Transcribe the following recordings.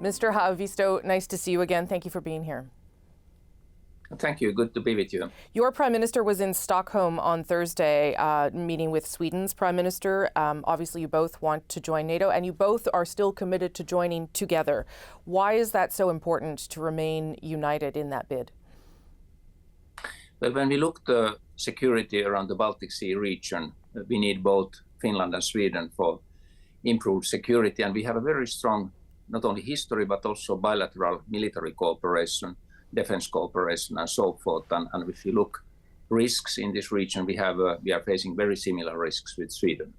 Mr. Haavisto, nice to see you again. Thank you for being here. Thank you. Good to be with you. Your Prime Minister was in Stockholm on Thursday, meeting with Sweden's Prime Minister. Obviously, you both want to join NATO, and you both are still committed to joining together. Why is that so important to remain united in that bid? Well, when we look at the security around the Baltic Sea region, we need both Finland and Sweden for improved security. And we have a very strong, not only history, but also bilateral military cooperation, defense cooperation, and so forth. And if you look risks in this region, we are facing very similar risks with Sweden.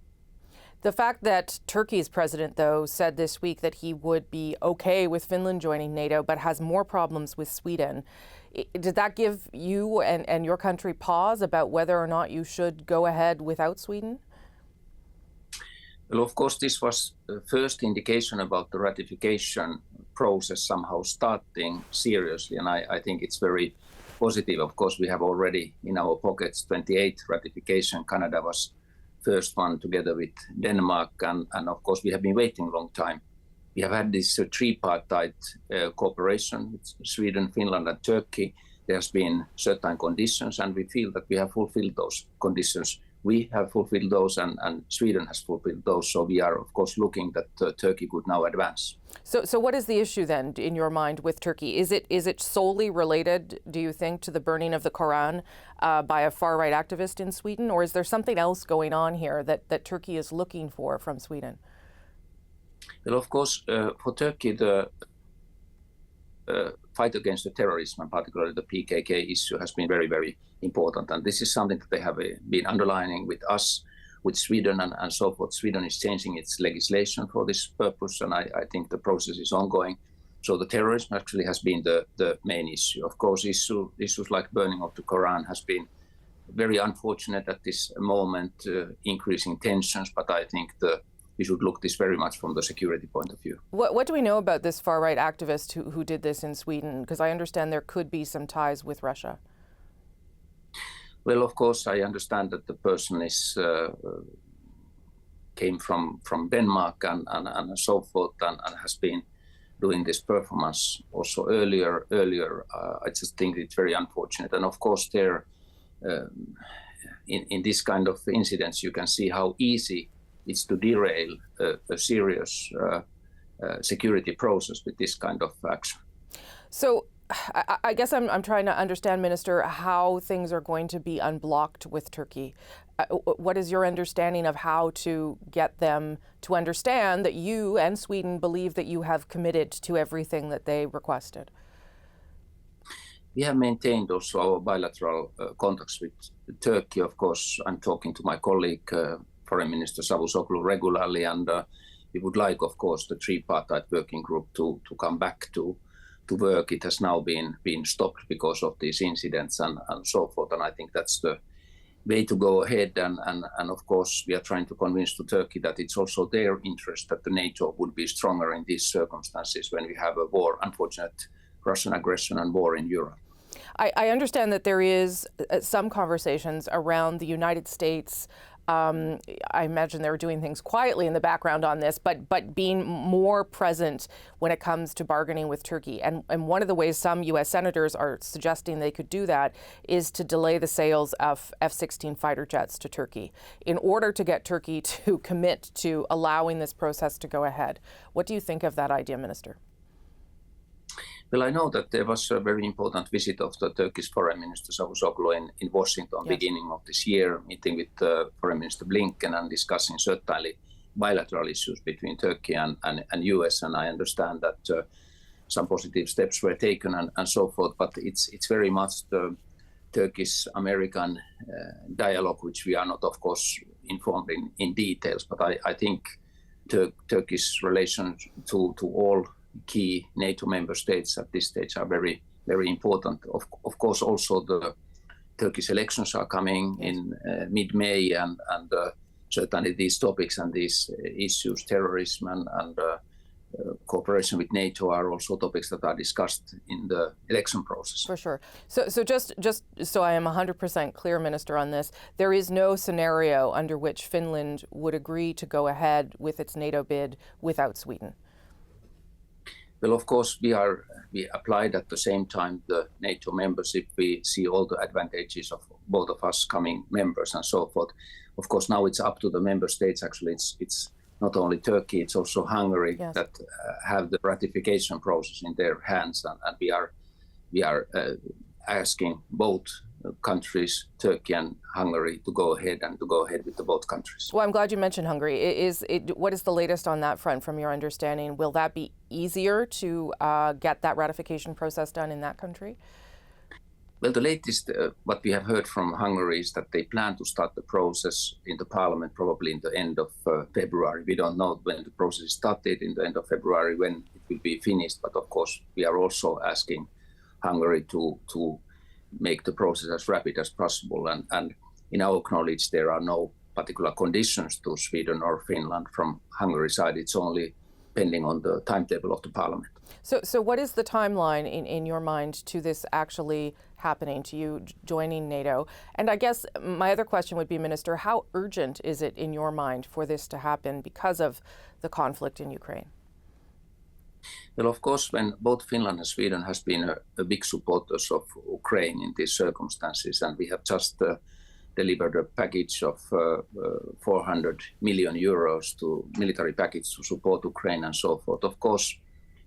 The fact that Turkey's president, though, said this week that he would be okay with Finland joining NATO, but has more problems with Sweden, did that give you and your country pause about whether or not you should go ahead without Sweden? Well, of course, this was the first indication about the ratification process somehow starting seriously, and I think it's very positive. Of course, we have already in our pockets 28 ratification. Canada was first one together with Denmark, and of course we have been waiting a long time. We have had this tripartite cooperation with Sweden, Finland and Turkey. There has been certain conditions, and we feel that we have fulfilled those conditions. We have fulfilled those, and Sweden has fulfilled those. So we are, of course, looking that Turkey could now advance. So what is the issue then, in your mind, with Turkey? Is it solely related, do you think, to the burning of the Quran by a far-right activist in Sweden? Or is there something else going on here that Turkey is looking for from Sweden? Well, of course, for Turkey, the fight against the terrorism, and particularly the PKK issue, has been very, very important. And this is something that they have been underlining with us, with Sweden and so forth. Sweden is changing its legislation for this purpose, and I think the process is ongoing. So the terrorism actually has been the main issue. Of course, issues like burning of the Quran has been very unfortunate at this moment, increasing tensions, but I think we should look this very much from the security point of view. What do we know about this far-right activist who did this in Sweden? Because I understand there could be some ties with Russia. Well, of course, I understand that the person came from Denmark and so forth, and has been doing this performance also earlier. I just think it's very unfortunate. And of course, in this kind of incidents, you can see how easy it's to derail a serious security process with this kind of action. So I guess I'm trying to understand, Minister, how things are going to be unblocked with Turkey. What is your understanding of how to get them to understand that you and Sweden believe that you have committed to everything that they requested? We have maintained also our bilateral contacts with Turkey. Of course, I'm talking to my colleague, Foreign Minister Çavuşoğlu, regularly, and we would like, of course, the tripartite working group to come back to work. It has now been stopped because of these incidents and so forth, and I think that's the way to go ahead. And of course, we are trying to convince to Turkey that it's also their interest that the NATO would be stronger in these circumstances when we have a war, unfortunate Russian aggression and war in Europe. I understand that there is some conversations around the United States. I imagine they're doing things quietly in the background on this, but being more present when it comes to bargaining with Turkey. And one of the ways some U.S. senators are suggesting they could do that is to delay the sales of F-16 fighter jets to Turkey in order to get Turkey to commit to allowing this process to go ahead. What do you think of that idea, Minister? Well, I know that there was a very important visit of the Turkish Foreign Minister Çavuşoğlu in Washington, yes, beginning of this year, meeting with Foreign Minister Blinken and discussing certainly bilateral issues between Turkey and US. And I understand that some positive steps were taken and so forth. But it's very much the Turkish-American dialogue, which we are not, of course, informed in details. But I think Turkish relations to all key NATO member states at this stage are very, very important. Of course, also the Turkish elections are coming in mid-May, and certainly these topics and these issues, terrorism and cooperation with NATO, are also topics that are discussed in the election process. For sure. So just so I am 100% clear, Minister, on this, there is no scenario under which Finland would agree to go ahead with its NATO bid without Sweden? Well, of course, we applied at the same time the NATO membership. We see all the advantages of both of us coming members and so forth. Of course, now it's up to the member states. Actually, it's not only Turkey, it's also Hungary that have the ratification process in their hands, and we are asking both countries, Turkey and Hungary, to go ahead with the both countries. Well, I'm glad you mentioned Hungary. What is the latest on that front from your understanding? Will that be easier to get that ratification process done in that country? Well, the latest what we have heard from Hungary is that they plan to start the process in the parliament probably in the end of February. We don't know when the process started in the end of February, when it will be finished. But of course, we are also asking Hungary to make the process as rapid as possible. And in our knowledge, there are no particular conditions to Sweden or Finland from Hungary's side. It's only pending on the timetable of the parliament. So what is the timeline in your mind to this actually happening, to you joining NATO? And I guess my other question would be, Minister, how urgent is it in your mind for this to happen because of the conflict in Ukraine? Well, of course, when both Finland and Sweden has been a big supporters of Ukraine in these circumstances, and we have just delivered a package of 400 million euros to military package to support Ukraine and so forth. Of course,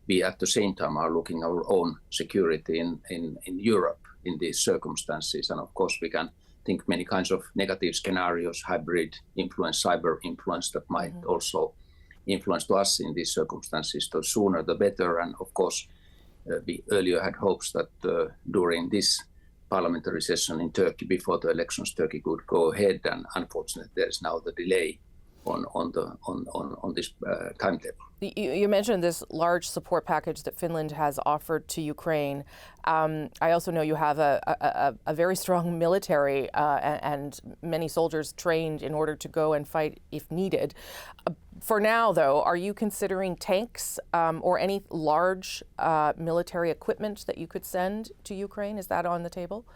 we at the same time are looking our own security in Europe in these circumstances. And of course, we can think many kinds of negative scenarios, hybrid influence, cyber influence that might also influence to us in these circumstances. The sooner the better. And of course, we earlier had hopes that during this parliamentary session in Turkey before the elections, Turkey could go ahead. And unfortunately, there is now the delay on this timetable. You mentioned this large support package that Finland has offered to Ukraine. I also know you have a very strong military and many soldiers trained in order to go and fight if needed. For now, though, are you considering tanks or any large military equipment that you could send to Ukraine? Is that on the table?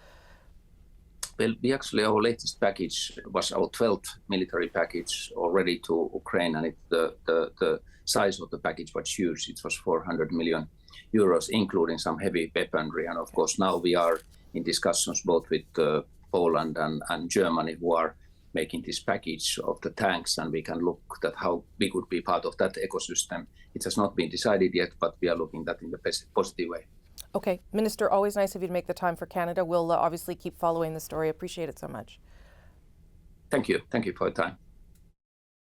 Well, our latest package was our 12th military package already to Ukraine, and the size of the package was huge. It was 400 million euros, including some heavy weaponry. And of course, now we are in discussions both with Poland and Germany, who are making this package of the tanks, and we can look at how we could be part of that ecosystem. It has not been decided yet, but we are looking at that in a positive way. Okay. Minister, always nice of you to make the time for Canada. We'll obviously keep following the story. Appreciate it so much. Thank you. Thank you for your time.